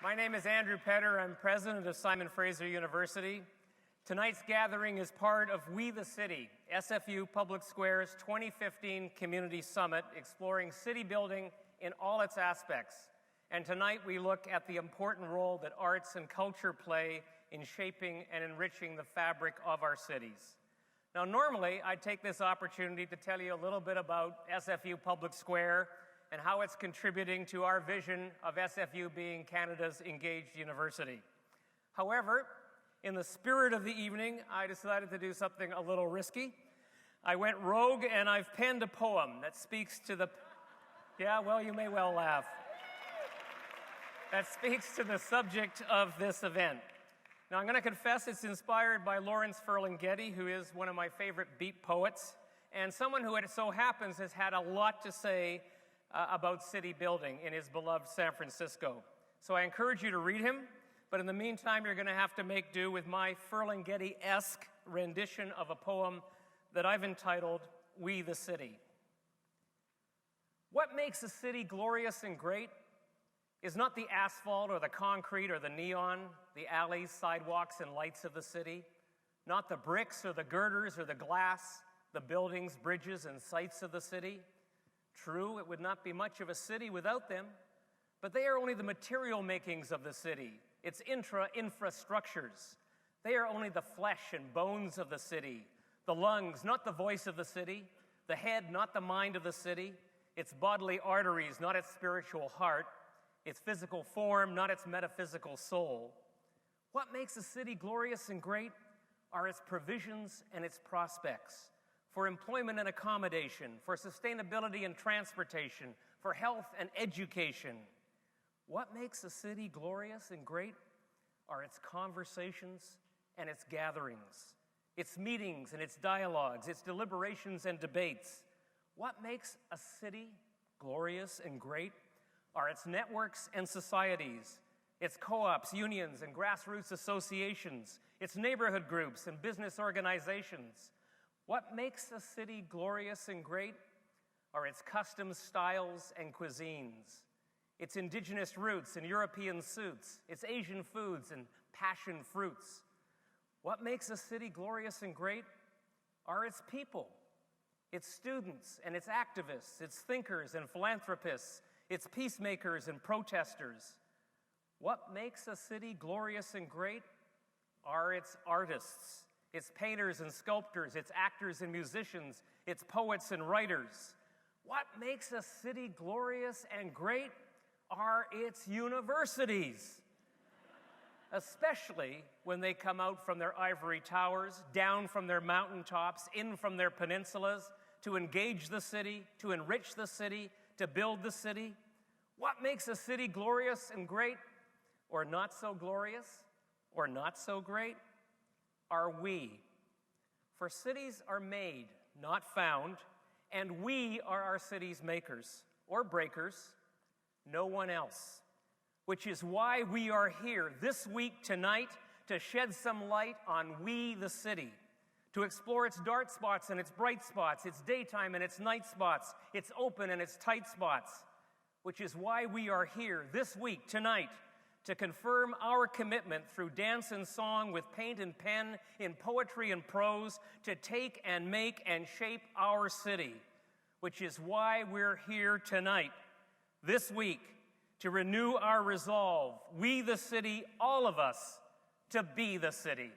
My name is Andrew Petter. I'm president of Simon Fraser University. Tonight's gathering is part of We the City, SFU Public Square's 2015 Community Summit, exploring city building in all its aspects. And tonight we look at the important role that arts and culture play in shaping and enriching the fabric of our cities. Now, normally I'd take this opportunity to tell you a little bit about SFU Public Square and how it's contributing to our vision of SFU being Canada's engaged university. However, in the spirit of the evening, I decided to do something a little risky. I went rogue and I've penned a poem that speaks to the... Yeah, well, you may well laugh. That speaks to the subject of this event. Now, I'm going to confess it's inspired by Lawrence Ferlinghetti, who is one of my favorite beat poets, and someone who, it so happens, has had a lot to say about city building in his beloved San Francisco. So I encourage you to read him, but in the meantime, you're going to have to make do with my Ferlinghetti-esque rendition of a poem that I've entitled, We the City. What makes a city glorious and great is not the asphalt or the concrete or the neon, the alleys, sidewalks, and lights of the city, not the bricks or the girders or the glass, the buildings, bridges, and sites of the city. True, it would not be much of a city without them, but they are only the material makings of the city, its infrastructures. They are only the flesh and bones of the city, the lungs, not the voice of the city, the head, not the mind of the city, its bodily arteries, not its spiritual heart, its physical form, not its metaphysical soul. What makes a city glorious and great are its provisions and its prospects for employment and accommodation, for sustainability and transportation, for health and education. What makes a city glorious and great are its conversations and its gatherings, its meetings and its dialogues, its deliberations and debates. What makes a city glorious and great are its networks and societies, its co-ops, unions, and grassroots associations, its neighborhood groups and business organizations. What makes a city glorious and great are its customs, styles, and cuisines, its indigenous roots and European suits, its Asian foods and passion fruits. What makes a city glorious and great are its people, its students and its activists, its thinkers and philanthropists, its peacemakers and protesters. What makes a city glorious and great are its artists, its painters and sculptors, its actors and musicians, its poets and writers. What makes a city glorious and great are its universities, especially when they come out from their ivory towers, down from their mountaintops, in from their peninsulas, to engage the city, to enrich the city, to build the city. What makes a city glorious and great, or not so glorious, or not so great, are we. For cities are made, not found, and we are our city's makers, or breakers, no one else. Which is why we are here this week tonight to shed some light on We the City, to explore its dark spots and its bright spots, its daytime and its night spots, its open and its tight spots. Which is why we are here this week tonight to confirm our commitment through dance and song, with paint and pen, in poetry and prose, to take and make and shape our city. Which is why we're here tonight, this week, to renew our resolve, we the city, all of us, to be the city.